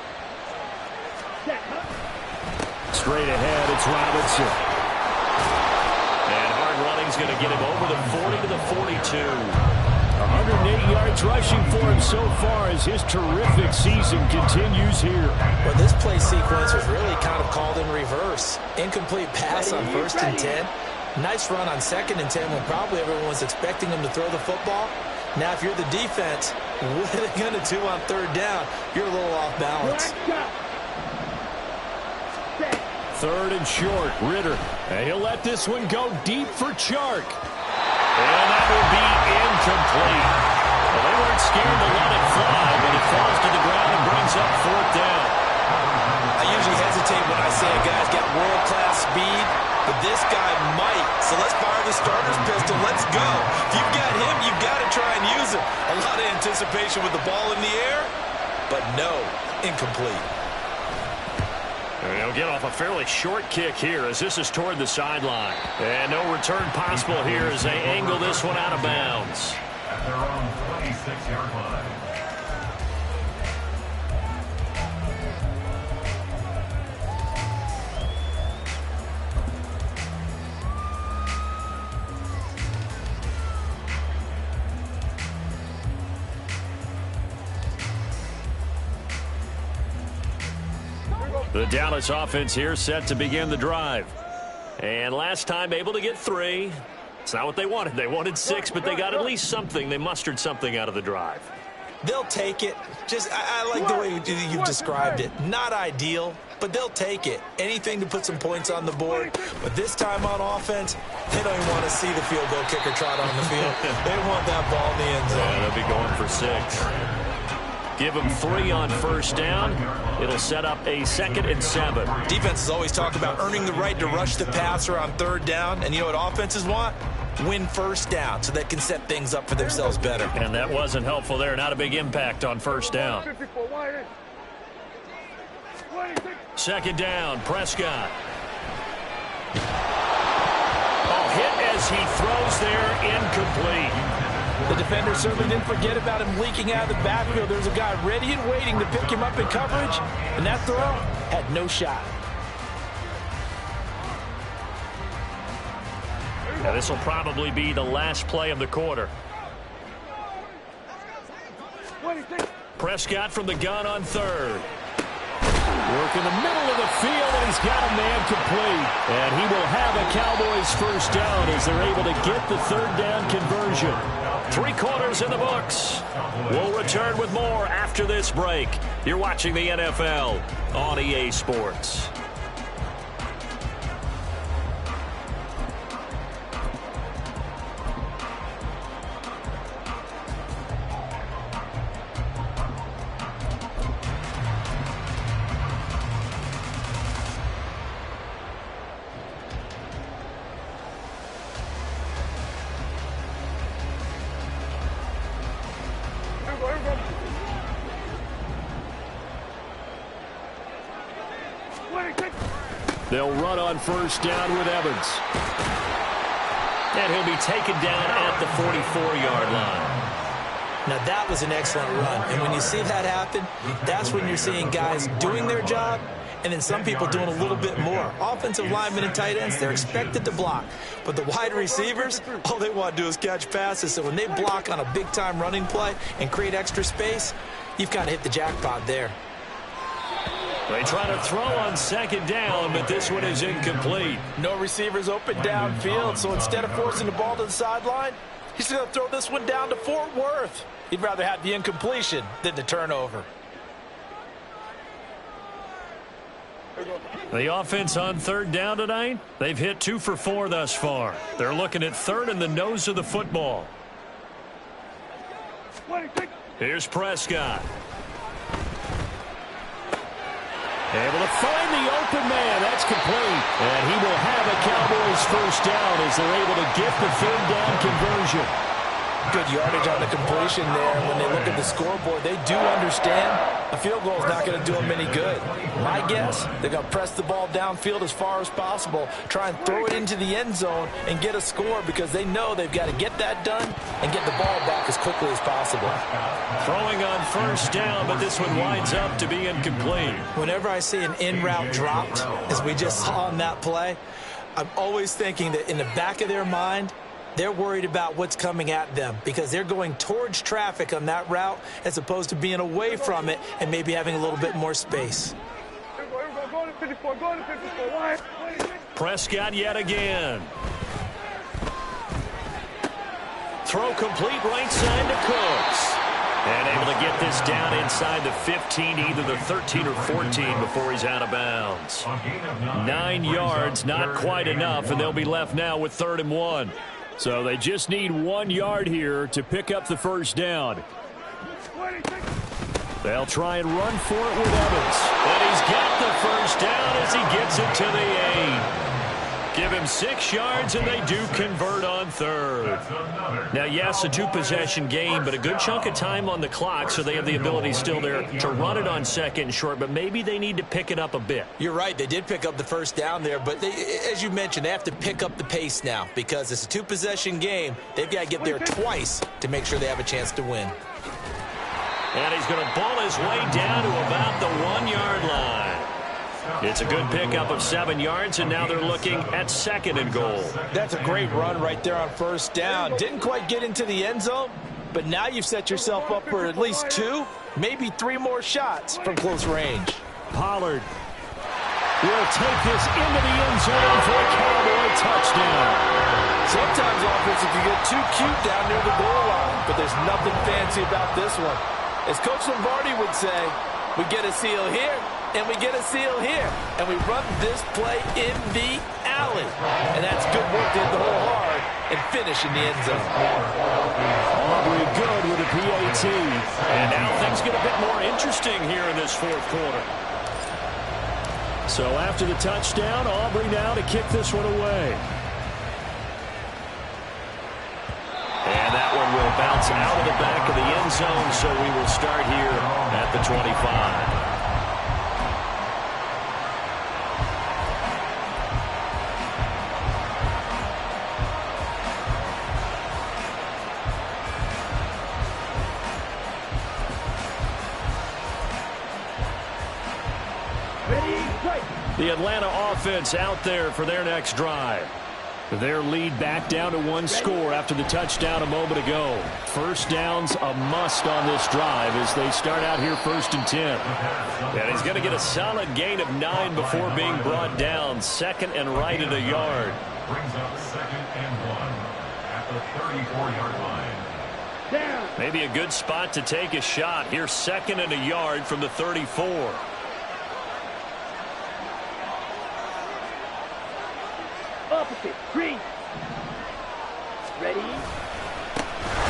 Set, huh? Straight ahead, it's Robinson. And hard running's going to get him over the 40 to the 42. 108 yards rushing for him so far as his terrific season continues here. Well, this play sequence was really kind of called in reverse. Incomplete pass on 1st and 10. Nice run on 2nd and 10 when probably everyone was expecting him to throw the football. Now, if you're the defense, what are they going to do on 3rd down? You're a little off balance. 3rd and short, Ritter. And he'll let this one go deep for Chark. And that will be incomplete. Well, they weren't scared to let it fly, but it falls to the ground and brings up 4th down. I usually hesitate when I say a guy's got world-class speed, but this guy might. So let's fire the starter's pistol. Let's go. If you've got him, you've got to try and use him. A lot of anticipation with the ball in the air, but no, incomplete. And he'll get off a fairly short kick here as this is toward the sideline. And no return possible here as they angle this one out of bounds. At their own 26-yard line. The Dallas offense here set to begin the drive. And last time able to get 3. It's not what they wanted. They wanted 6, but they got at least something. They mustered something out of the drive. They'll take it. Just, I like the way you've described it. Not ideal, but they'll take it. Anything to put some points on the board. But this time on offense, they don't even want to see the field goal kicker trot on the field. They want that ball in the end zone. Yeah, they'll be going for 6. Give them 3 on 1st down. It'll set up a 2nd and 7. Defenses always talk about earning the right to rush the passer on 3rd down. And you know what offenses want? Win 1st down so they can set things up for themselves better. And that wasn't helpful there. Not a big impact on 1st down. 2nd down, Prescott. Oh, hit as he throws there, incomplete. The defender certainly didn't forget about him leaking out of the backfield. There's a guy ready and waiting to pick him up in coverage, and that throw had no shot. Now, this will probably be the last play of the quarter. Prescott from the gun on third. Work in the middle of the field, and he's got a man complete. And he will have a Cowboys first down as they're able to get the third down conversion. 3 quarters in the books. We'll return with more after this break. You're watching the NFL on EA Sports. They'll run on first down with Evans. And he'll be taken down at the 44-yard line. Now, that was an excellent run. And when you see that happen, that's when you're seeing guys doing their job and then some people doing a little bit more. Offensive linemen and tight ends, they're expected to block. But the wide receivers, all they want to do is catch passes. So when they block on a big-time running play and create extra space, you've kind of hit the jackpot there. They try to throw on second down, but this one is incomplete. No receivers open downfield, so instead of forcing the ball to the sideline, he's going to throw this one down to Fort Worth. He'd rather have the incompletion than the turnover. The offense on third down tonight, they've hit 2 for 4 thus far. They're looking at third in the nose of the football. Here's Prescott. Able to find the open man. That's complete. And he will have a Cowboys first down as they're able to get the third down conversion. Good yardage on the completion there. When they look at the scoreboard, they do understand a field goal is not going to do them any good. My guess, they're going to press the ball downfield as far as possible, try and throw it into the end zone and get a score because they know they've got to get that done and get the ball back as quickly as possible. Throwing on first down, but this one winds up to be incomplete. Whenever I see an in-route dropped, as we just saw on that play, I'm always thinking that in the back of their mind, they're worried about what's coming at them because they're going towards traffic on that route as opposed to being away from it and maybe having a little bit more space. Prescott yet again. Throw complete right side to Cooks. And able to get this down inside the 15, either the 13 or 14 before he's out of bounds. 9 yards, not quite enough, and they'll be left now with 3rd and 1. So they just need 1 yard here to pick up the first down. They'll try and run for it with Evans. And he's got the first down as he gets it to the 8. Give him 6 yards, and they do convert on 3rd. Now, yes, a 2-possession game, but a good chunk of time on the clock, so they have the ability still there to run it on 2nd and short, but maybe they need to pick it up a bit. You're right. They did pick up the first down there, but as you mentioned, they have to pick up the pace now because it's a 2-possession game. They've got to get there twice to make sure they have a chance to win. And he's going to ball his way down to about the 1-yard line. It's a good pickup of 7 yards, and now they're looking at 2nd and goal. That's a great run right there on first down. Didn't quite get into the end zone, but now you've set yourself up for at least 2, maybe 3 more shots from close range. Pollard will take this into the end zone for a Cowboy touchdown. Sometimes offenses can get too cute down near the goal line, but there's nothing fancy about this one. As Coach Lombardi would say, we get a seal here, and we get a seal here, and we run this play in the alley. And that's good work to hit the hole hard and finish in the end zone. Aubrey good with a PAT. And now things get a bit more interesting here in this 4th quarter. So after the touchdown, Aubrey now to kick this one away. And that one will bounce out of the back of the end zone, so we will start here at the 25. The Atlanta offense out there for their next drive. Their lead back down to one score after the touchdown a moment ago. First down's a must on this drive as they start out here 1st and 10. And he's going to get a solid gain of 9 before being brought down. 2nd and right at a yard. Brings up 2nd and 1 at the 34-yard line. Down. Maybe a good spot to take a shot. Here's 2nd and a yard from the 34. Opposite. Green. Ready.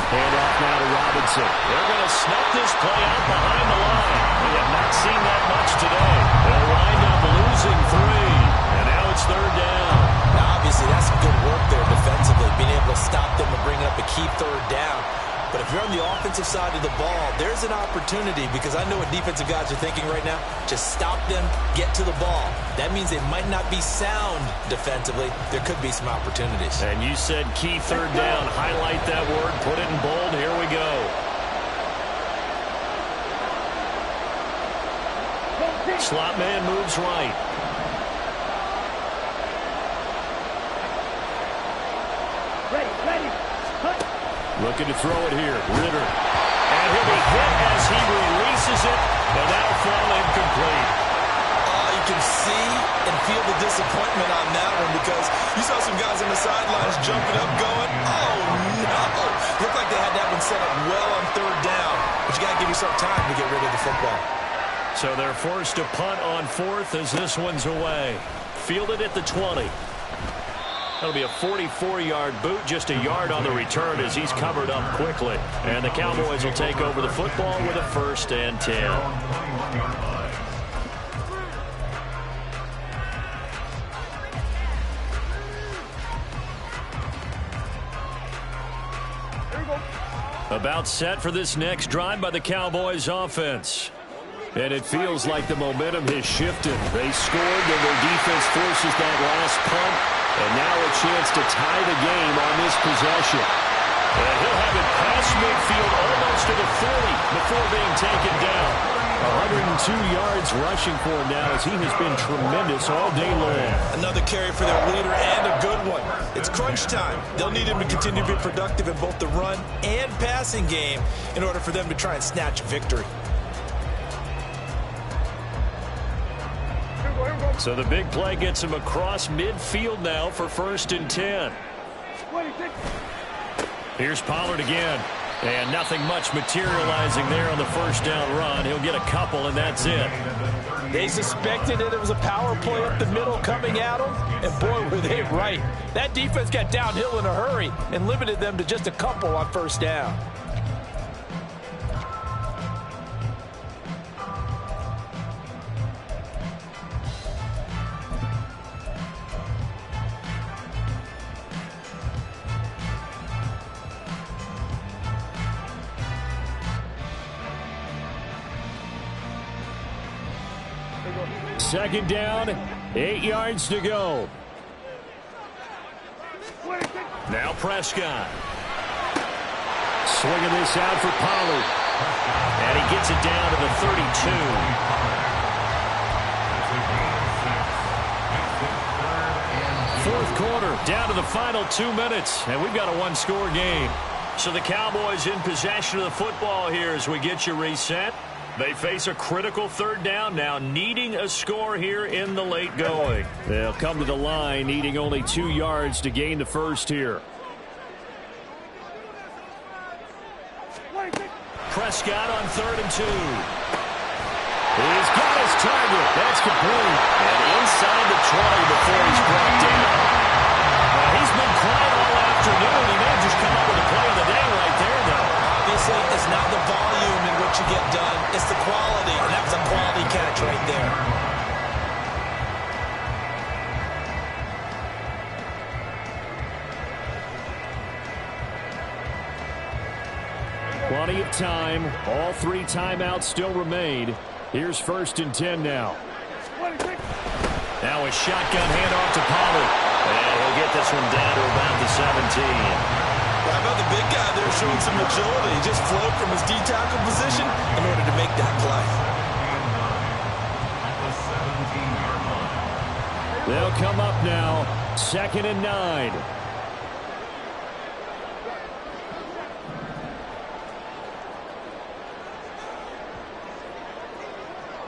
Hand off now to Robinson. They're going to snuff this play out behind the line. We have not seen that much today. They'll wind up losing 3. And now it's 3rd down. Now, obviously, that's some good work there defensively, being able to stop them and bring up a key 3rd down. But if you're on the offensive side of the ball, there's an opportunity, because I know what defensive guys are thinking right now. Just stop them, get to the ball. That means they might not be sound defensively. There could be some opportunities. And you said key 3rd down. Highlight that word. Put it in bold. Here we go. Slot man moves right. Ready. Cut. Looking to throw it here. Ritter. And he'll be hit as he releases it. And that'll fall incomplete. You can see and feel the disappointment on that one, because you saw some guys on the sidelines jumping up going, oh, no. Looked like they had that one set up well on 3rd down. But you got to give yourself time to get rid of the football. So they're forced to punt on 4th as this one's away. Fielded at the 20. That'll be a 44-yard boot, just a yard on the return as he's covered up quickly. And the Cowboys will take over the football with a 1st and 10. About set for this next drive by the Cowboys offense. And it feels like the momentum has shifted. They scored, and their defense forces that last punt. And now a chance to tie the game on this possession. And he'll have it past midfield almost to the 40 before being taken down. 102 yards rushing for him now as he has been tremendous all day long. Another carry for their leader, and a good one. It's crunch time. They'll need him to continue to be productive in both the run and passing game in order for them to try and snatch a victory. So the big play gets him across midfield now for 1st and 10. 26. Here's Pollard again. And nothing much materializing there on the 1st down run. He'll get a couple, and that's it. They suspected that it was a power play up the middle coming at them, and boy, were they right. That defense got downhill in a hurry and limited them to just a couple on 1st down. Second down, 8 yards to go. 26. Now Prescott. Swinging this out for Pollard. And he gets it down to the 32. Fourth quarter, down to the final 2 minutes. And we've got a one-score game. So the Cowboys in possession of the football here as we get you reset. They face a critical 3rd down now, needing a score here in the late going. They'll come to the line, needing only 2 yards to gain the first here. 26. Prescott on 3rd and 2. He's got his target. That's complete. And inside the 20 before he's brought down. He's been quiet all afternoon. He may have just come up with a play of the day right there, though. Obviously, it's not the volume in which you get done. It's the quality, and that was a quality catch right there. Plenty of time. All 3 timeouts still remain. Here's 1st and 10 now. 26. Now a shotgun handoff to Pollard. And he'll get this one down to about the 17. How about the big guy there showing some agility? He just flowed from his D-tackle position in order to make that play. They'll come up now, 2nd and 9.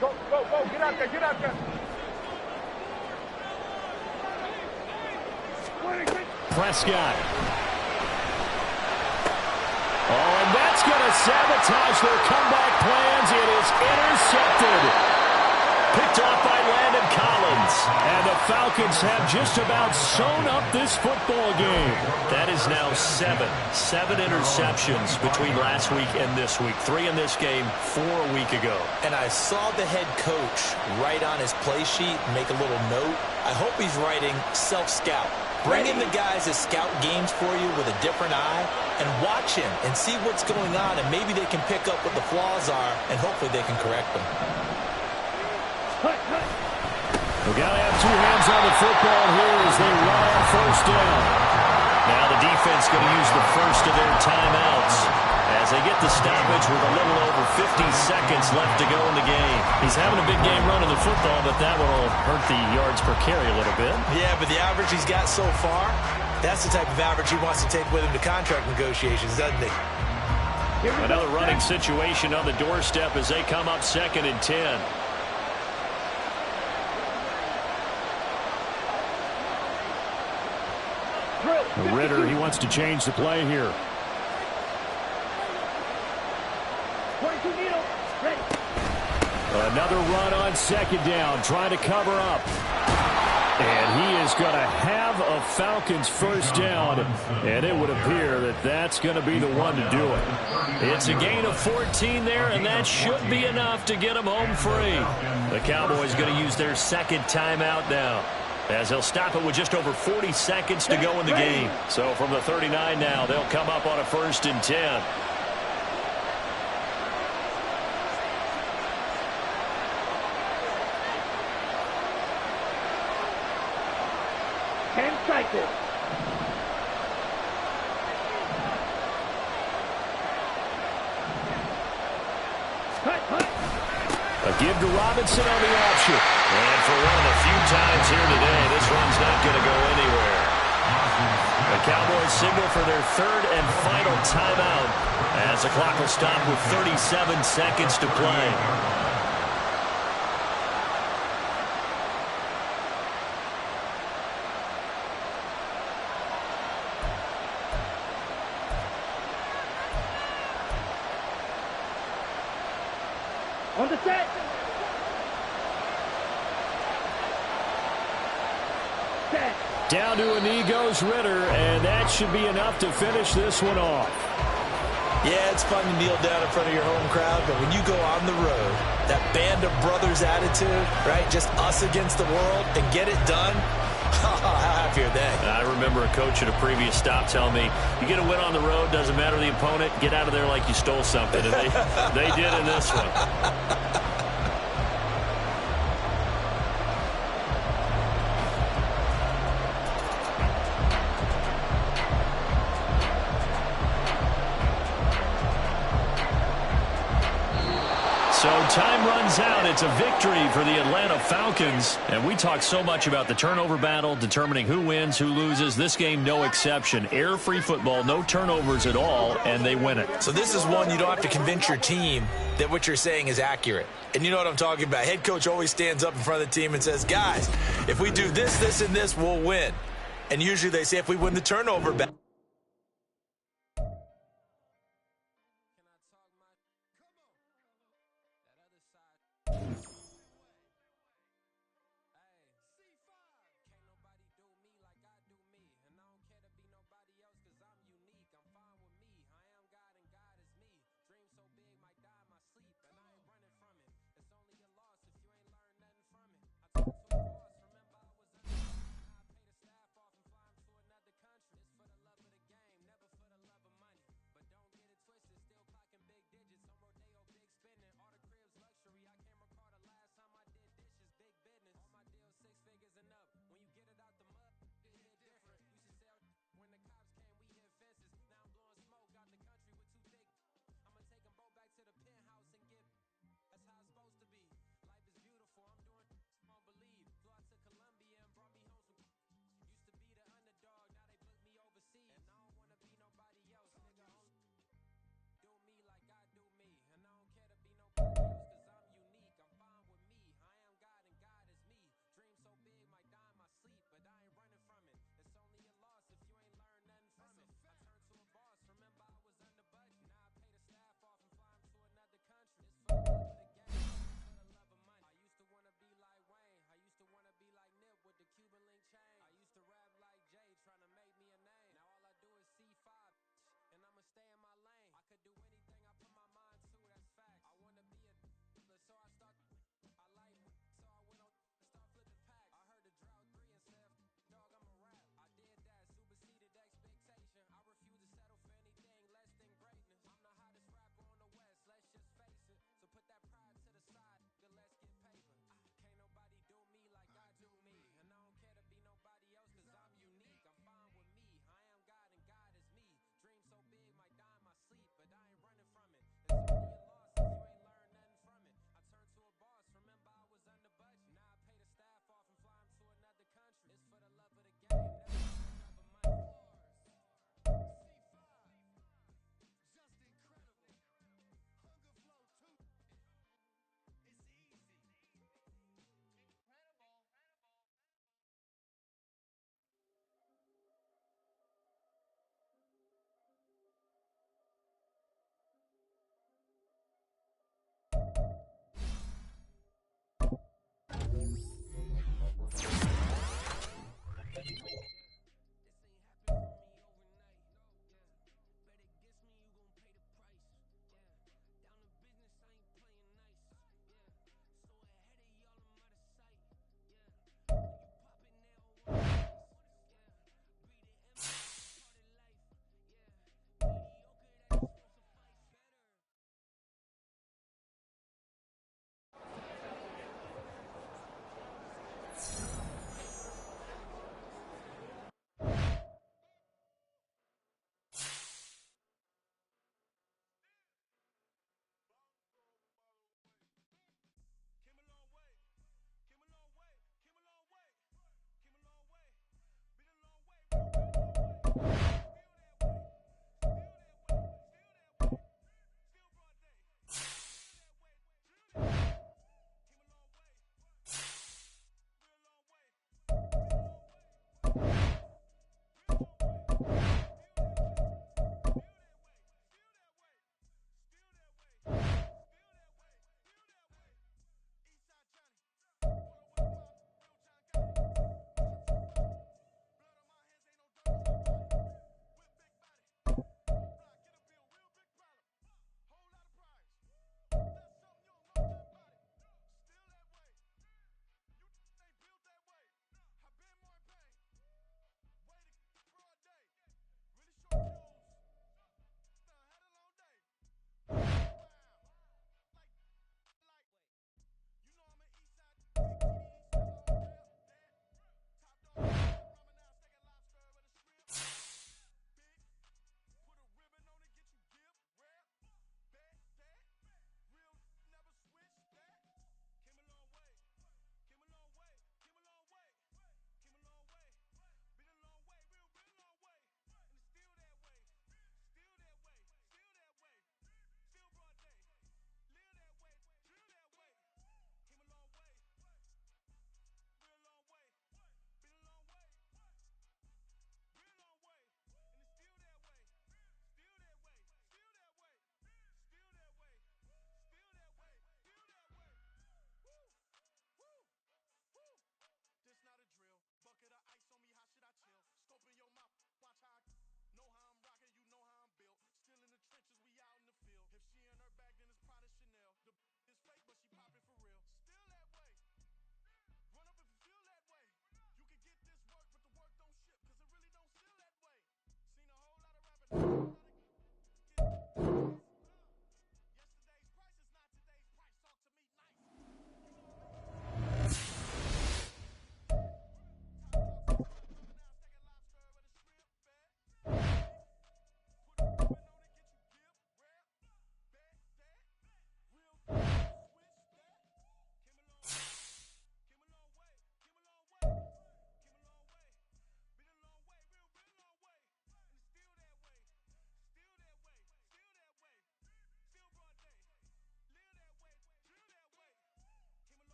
Go, get out there. Prescott. Oh, and that's going to sabotage their comeback plans. It is intercepted. Picked off by Landon Collins. And the Falcons have just about sewn up this football game. That is now 7 interceptions between last week and this week. 3 in this game, 4 a week ago. And I saw the head coach write on his play sheet, make a little note. I hope he's writing self-scout. Bring in the guys that scout games for you with a different eye and watch him and see what's going on, and maybe they can pick up what the flaws are, and hopefully they can correct them. We've got to have 2 hands on the football here as they run on 1st down. Now the defense going to use the first of their timeouts as they get the stoppage with a little over 50 seconds left to go in the game. He's having a big game running the football, but that will hurt the yards per carry a little bit. Yeah, but the average he's got so far, that's the type of average he wants to take with him to contract negotiations, doesn't he? Another running situation on the doorstep as they come up 2nd and 10. Ritter, he wants to change the play here. 22 needle, ready. Another run on 2nd down, trying to cover up. And he is going to have a Falcons 1st down, and it would appear that that's going to be the one to do it. It's a gain of 14 there, and that should be enough to get them home free. The Cowboys going to use their 2nd timeout now, as they'll stop it with just over 40 seconds to go in the game. So from the 39 now, they'll come up on a 1st and 10. Hand cycle. A give to Robinson on the option. And for one of the few times here today, this run's not going to go anywhere. The Cowboys signal for their 3rd and final timeout as the clock will stop with 37 seconds to play. On the set. Set. Down to a knee goes Ritter, and that should be enough to finish this one off. Yeah, it's fun to kneel down in front of your home crowd, but when you go on the road, that band of brothers attitude, right, just us against the world, and get it done, how happy are they? I remember a coach at a previous stop telling me, you get a win on the road, doesn't matter the opponent, get out of there like you stole something. And they did in this one. So time runs out. It's a victory for the Atlanta Falcons. And we talk so much about the turnover battle, determining who wins, who loses. This game, no exception. Error-free football, no turnovers at all, and they win it. So this is one you don't have to convince your team that what you're saying is accurate. And you know what I'm talking about. Head coach always stands up in front of the team and says, guys, if we do this, this, and this, we'll win. And usually they say if we win the turnover battle.